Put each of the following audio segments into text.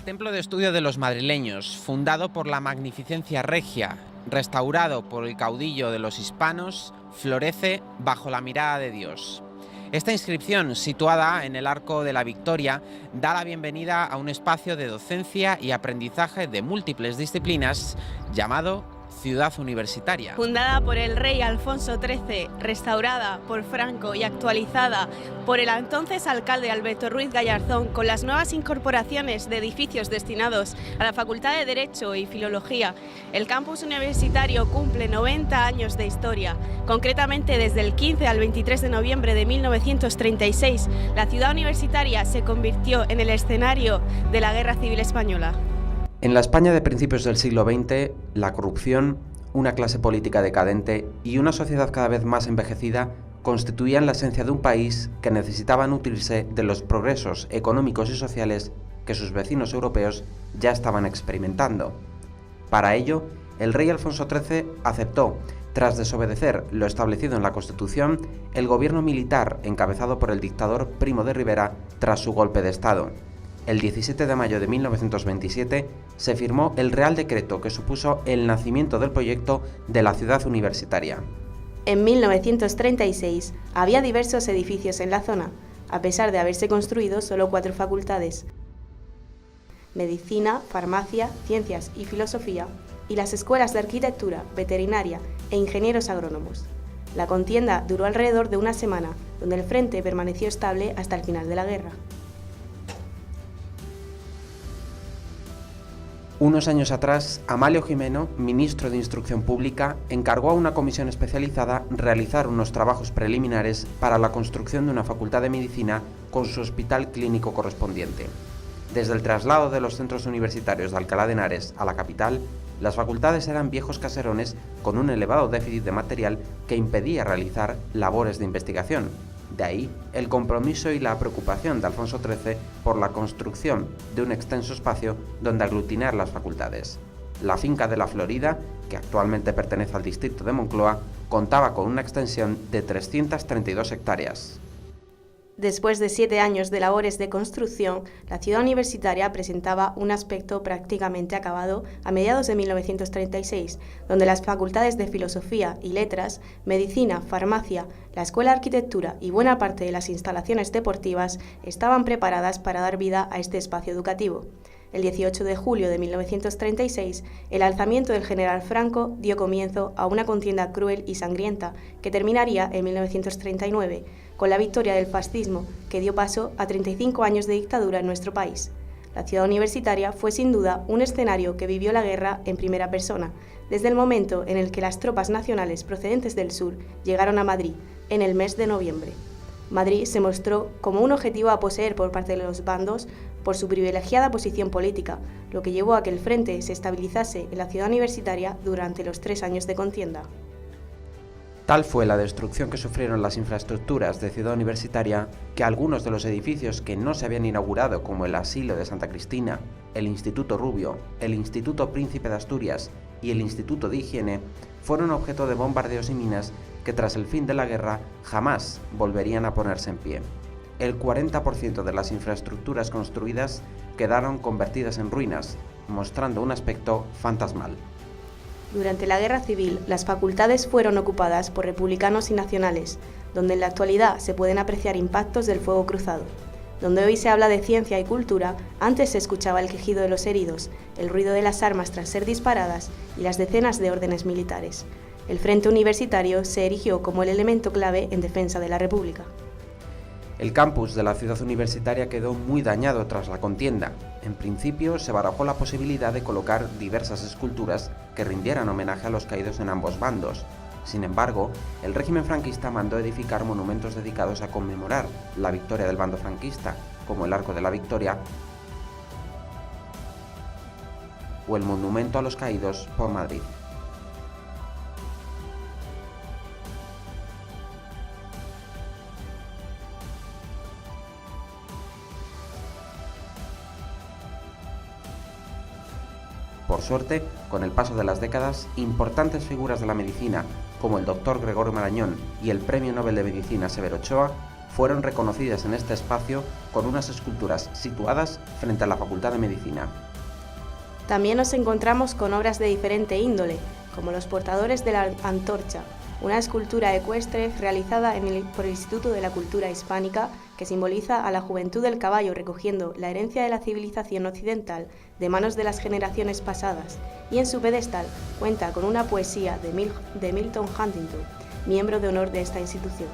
templo de estudio de los madrileños, fundado por la Magnificencia Regia, restaurado por el caudillo de los hispanos, florece bajo la mirada de Dios. Esta inscripción, situada en el Arco de la Victoria, da la bienvenida a un espacio de docencia y aprendizaje de múltiples disciplinas llamado Ciudad Universitaria. Fundada por el rey Alfonso XIII, restaurada por Franco y actualizada por el entonces alcalde Alberto Ruiz Gallarzón, con las nuevas incorporaciones de edificios destinados a la Facultad de Derecho y Filología, el campus universitario cumple 90 años de historia. Concretamente, desde el 15 al 23 de noviembre de 1936, la Ciudad Universitaria se convirtió en el escenario de la Guerra Civil Española. En la España de principios del siglo XX, la corrupción, una clase política decadente y una sociedad cada vez más envejecida constituían la esencia de un país que necesitaba nutrirse de los progresos económicos y sociales que sus vecinos europeos ya estaban experimentando. Para ello, el rey Alfonso XIII aceptó, tras desobedecer lo establecido en la Constitución, el gobierno militar encabezado por el dictador Primo de Rivera tras su golpe de Estado. El 17 de mayo de 1927 se firmó el Real Decreto que supuso el nacimiento del proyecto de la Ciudad Universitaria. En 1936 había diversos edificios en la zona, a pesar de haberse construido solo 4 facultades: Medicina, Farmacia, Ciencias y Filosofía, y las escuelas de Arquitectura, Veterinaria e Ingenieros Agrónomos. La contienda duró alrededor de una semana, donde el frente permaneció estable hasta el final de la guerra. Unos años atrás, Amalio Gimeno, ministro de Instrucción Pública, encargó a una comisión especializada realizar unos trabajos preliminares para la construcción de una facultad de medicina con su hospital clínico correspondiente. Desde el traslado de los centros universitarios de Alcalá de Henares a la capital, las facultades eran viejos caserones con un elevado déficit de material que impedía realizar labores de investigación. De ahí el compromiso y la preocupación de Alfonso XIII por la construcción de un extenso espacio donde aglutinar las facultades. La finca de la Florida, que actualmente pertenece al distrito de Moncloa, contaba con una extensión de 332 hectáreas. Después de 7 años de labores de construcción, la Ciudad Universitaria presentaba un aspecto prácticamente acabado a mediados de 1936, donde las facultades de Filosofía y Letras, Medicina, Farmacia, la Escuela de Arquitectura y buena parte de las instalaciones deportivas estaban preparadas para dar vida a este espacio educativo. El 18 de julio de 1936, el alzamiento del general Franco dio comienzo a una contienda cruel y sangrienta que terminaría en 1939, con la victoria del fascismo, que dio paso a 35 años de dictadura en nuestro país. La Ciudad Universitaria fue sin duda un escenario que vivió la guerra en primera persona, desde el momento en el que las tropas nacionales procedentes del sur llegaron a Madrid, en el mes de noviembre. Madrid se mostró como un objetivo a poseer por parte de los bandos por su privilegiada posición política, lo que llevó a que el frente se estabilizase en la Ciudad Universitaria durante los 3 años de contienda. Tal fue la destrucción que sufrieron las infraestructuras de Ciudad Universitaria que algunos de los edificios que no se habían inaugurado, como el Asilo de Santa Cristina, el Instituto Rubio, el Instituto Príncipe de Asturias y el Instituto de Higiene, fueron objeto de bombardeos y minas que tras el fin de la guerra jamás volverían a ponerse en pie. El 40% de las infraestructuras construidas quedaron convertidas en ruinas, mostrando un aspecto fantasmal. Durante la Guerra Civil, las facultades fueron ocupadas por republicanos y nacionales, donde en la actualidad se pueden apreciar impactos del fuego cruzado. Donde hoy se habla de ciencia y cultura, antes se escuchaba el quejido de los heridos, el ruido de las armas tras ser disparadas y las decenas de órdenes militares. El Frente Universitario se erigió como el elemento clave en defensa de la República. El campus de la Ciudad Universitaria quedó muy dañado tras la contienda. En principio se barajó la posibilidad de colocar diversas esculturas que rindieran homenaje a los caídos en ambos bandos. Sin embargo, el régimen franquista mandó edificar monumentos dedicados a conmemorar la victoria del bando franquista, como el Arco de la Victoria o el Monumento a los Caídos por Madrid. Por suerte, con el paso de las décadas, importantes figuras de la medicina, como el doctor Gregorio Marañón y el Premio Nobel de Medicina Severo Ochoa, fueron reconocidas en este espacio con unas esculturas situadas frente a la Facultad de Medicina. También nos encontramos con obras de diferente índole, como Los portadores de la antorcha, una escultura ecuestre realizada por el Instituto de la Cultura Hispánica que simboliza a la juventud del caballo recogiendo la herencia de la civilización occidental de manos de las generaciones pasadas, y en su pedestal cuenta con una poesía de Milton Huntington, miembro de honor de esta institución.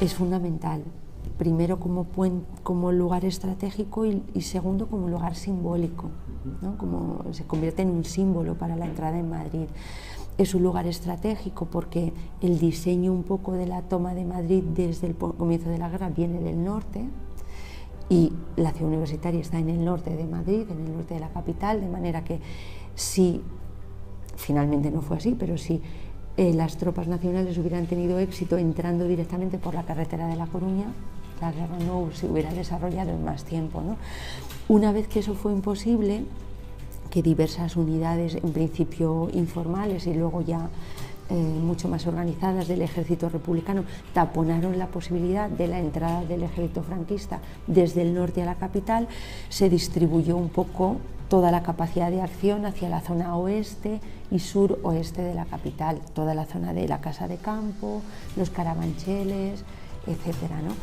Es fundamental, primero como lugar estratégico y segundo como lugar simbólico, ¿no? Como se convierte en un símbolo para la entrada en Madrid. Es un lugar estratégico porque el diseño un poco de la toma de Madrid desde el comienzo de la guerra viene del norte y la ciudad universitaria está en el norte de Madrid, en el norte de la capital, de manera que si, finalmente no fue así, pero si las tropas nacionales hubieran tenido éxito entrando directamente por la carretera de La Coruña, la guerra no se hubiera desarrollado en más tiempo, ¿no? Una vez que eso fue imposible, que diversas unidades, en principio informales y luego ya mucho más organizadas del ejército republicano, taponaron la posibilidad de la entrada del ejército franquista desde el norte a la capital, se distribuyó un poco toda la capacidad de acción hacia la zona oeste y suroeste de la capital, toda la zona de la Casa de Campo, los Carabancheles, etcétera, ¿no?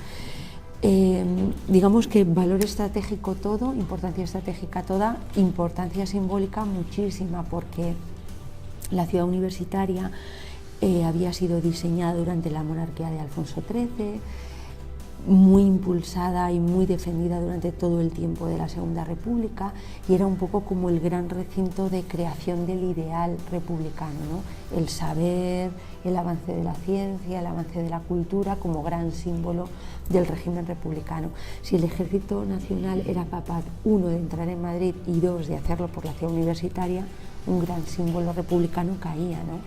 Digamos que valor estratégico todo, importancia estratégica toda, importancia simbólica muchísima, porque la ciudad universitaria había sido diseñada durante la monarquía de Alfonso XIII, muy impulsada y muy defendida durante todo el tiempo de la Segunda República, y era un poco como el gran recinto de creación del ideal republicano, ¿no? El saber, el avance de la ciencia, el avance de la cultura como gran símbolo del régimen republicano. Si el Ejército Nacional era capaz, uno, de entrar en Madrid y dos, de hacerlo por la ciudad universitaria, un gran símbolo republicano caía, ¿no?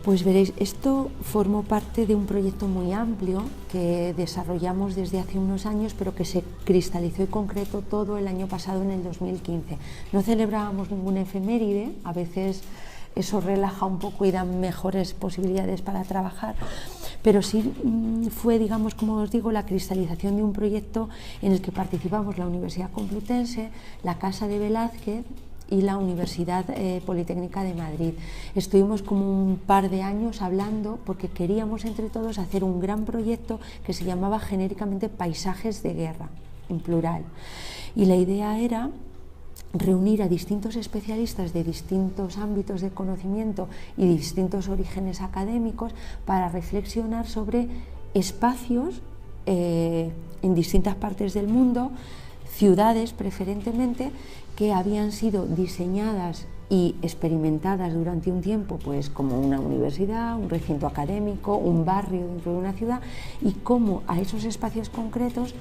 Pues veréis, esto formó parte de un proyecto muy amplio que desarrollamos desde hace unos años, pero que se cristalizó y concretó todo el año pasado, en el 2015. No celebrábamos ninguna efeméride, a veces eso relaja un poco y da mejores posibilidades para trabajar, pero sí fue, digamos, como os digo, la cristalización de un proyecto en el que participamos la Universidad Complutense, la Casa de Velázquez y la Universidad Politécnica de Madrid. Estuvimos como un par de años hablando porque queríamos entre todos hacer un gran proyecto que se llamaba genéricamente Paisajes de Guerra, en plural. Y la idea era reunir a distintos especialistas de distintos ámbitos de conocimiento y distintos orígenes académicos para reflexionar sobre espacios en distintas partes del mundo, ciudades preferentemente, que habían sido diseñadas y experimentadas durante un tiempo pues como una universidad, un recinto académico, un barrio dentro de una ciudad, y cómo a esos espacios concretos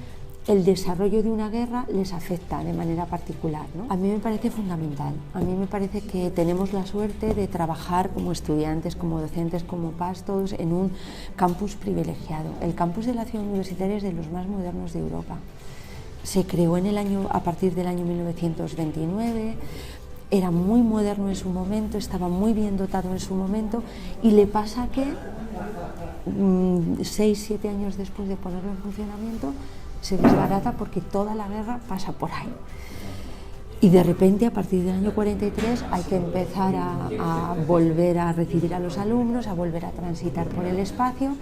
el desarrollo de una guerra les afecta de manera particular, ¿no? A mí me parece fundamental, a mí me parece que tenemos la suerte de trabajar como estudiantes, como docentes, como PAS, todos en un campus privilegiado. El campus de la Ciudad Universitaria es de los más modernos de Europa. Se creó a partir del año 1929, era muy moderno en su momento, estaba muy bien dotado en su momento, y le pasa que 6-7 años después de ponerlo en funcionamiento se desbarata porque toda la guerra pasa por ahí. Y de repente, a partir del año 43, hay que empezar a volver a recibir a los alumnos, a volver a transitar por el espacio,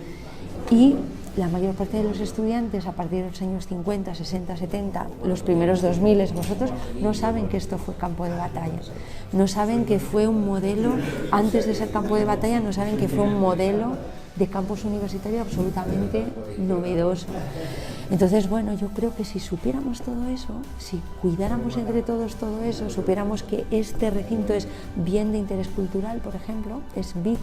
y la mayor parte de los estudiantes, a partir de los años 50, 60, 70, los primeros 2000, vosotros no saben que esto fue campo de batalla, no saben que fue un modelo, antes de ser campo de batalla, no saben que fue un modelo de campus universitario absolutamente novedoso. Entonces, bueno, yo creo que si supiéramos todo eso, si cuidáramos entre todos todo eso, supiéramos que este recinto es bien de interés cultural, por ejemplo, es BIC,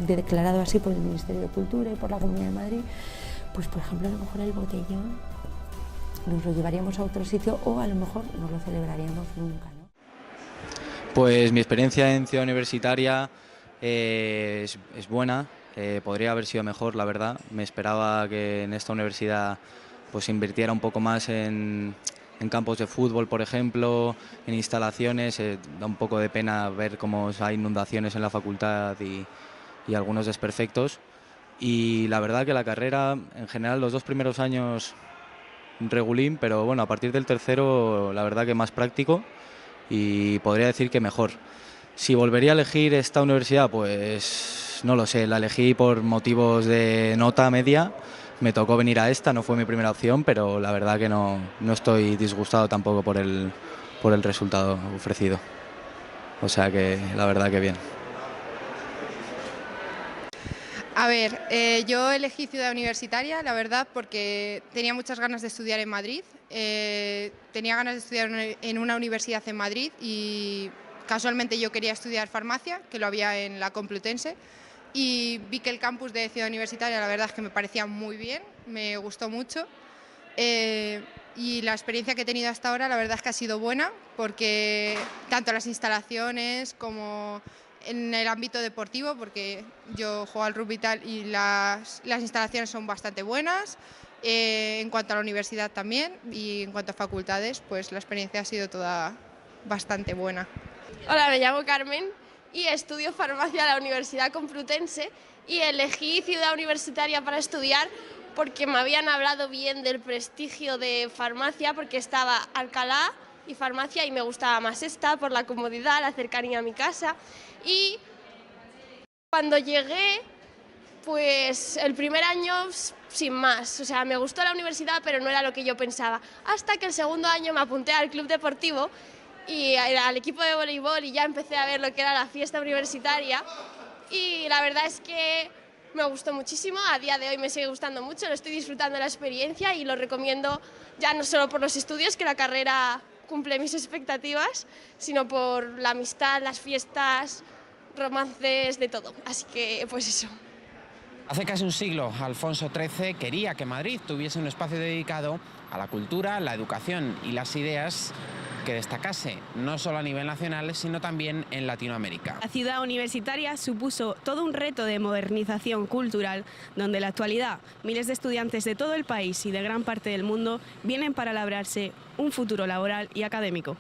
declarado así por el Ministerio de Cultura y por la Comunidad de Madrid, pues por ejemplo a lo mejor el botellón nos lo llevaríamos a otro sitio, o a lo mejor no lo celebraríamos nunca, ¿no? Pues mi experiencia en Ciudad Universitaria es buena. Podría haber sido mejor, la verdad. Me esperaba que en esta universidad pues invirtiera un poco más en campos de fútbol, por ejemplo, en instalaciones. Da un poco de pena ver cómo hay inundaciones en la facultad y algunos desperfectos. Y la verdad que la carrera, en general, los 2 primeros años regulín, pero bueno, a partir del tercero, la verdad que más práctico y podría decir que mejor. Si volvería a elegir esta universidad, pues no lo sé, la elegí por motivos de nota media, me tocó venir a esta, no fue mi primera opción, pero la verdad que no estoy disgustado tampoco por el resultado ofrecido. O sea que la verdad que bien. A ver, yo elegí Ciudad Universitaria, la verdad, porque tenía muchas ganas de estudiar en Madrid, tenía ganas de estudiar en una universidad en Madrid y casualmente yo quería estudiar farmacia, que lo había en la Complutense, y vi que el campus de Ciudad Universitaria la verdad es que me parecía muy bien, me gustó mucho, y la experiencia que he tenido hasta ahora la verdad es que ha sido buena, porque tanto las instalaciones como en el ámbito deportivo, porque yo juego al rugby y tal, y las instalaciones son bastante buenas, en cuanto a la universidad también, y en cuanto a facultades, pues la experiencia ha sido toda bastante buena. Hola, me llamo Carmen y estudio farmacia en la Universidad Complutense, y elegí Ciudad Universitaria para estudiar porque me habían hablado bien del prestigio de farmacia, porque estaba Alcalá y farmacia y me gustaba más esta por la comodidad, la cercanía a mi casa. Y cuando llegué, pues el primer año sin más, o sea, me gustó la universidad pero no era lo que yo pensaba, hasta que el segundo año me apunté al club deportivo y al equipo de voleibol, y ya empecé a ver lo que era la fiesta universitaria, y la verdad es que me gustó muchísimo. A día de hoy me sigue gustando mucho, lo estoy disfrutando de la experiencia y lo recomiendo, ya no solo por los estudios, que la carrera cumple mis expectativas, sino por la amistad, las fiestas, romances, de todo. Así que pues eso. Hace casi un siglo, Alfonso XIII quería que Madrid tuviese un espacio dedicado a la cultura, la educación y las ideas, que destacase no solo a nivel nacional, sino también en Latinoamérica. La Ciudad Universitaria supuso todo un reto de modernización cultural, donde en la actualidad miles de estudiantes de todo el país y de gran parte del mundo vienen para labrarse un futuro laboral y académico.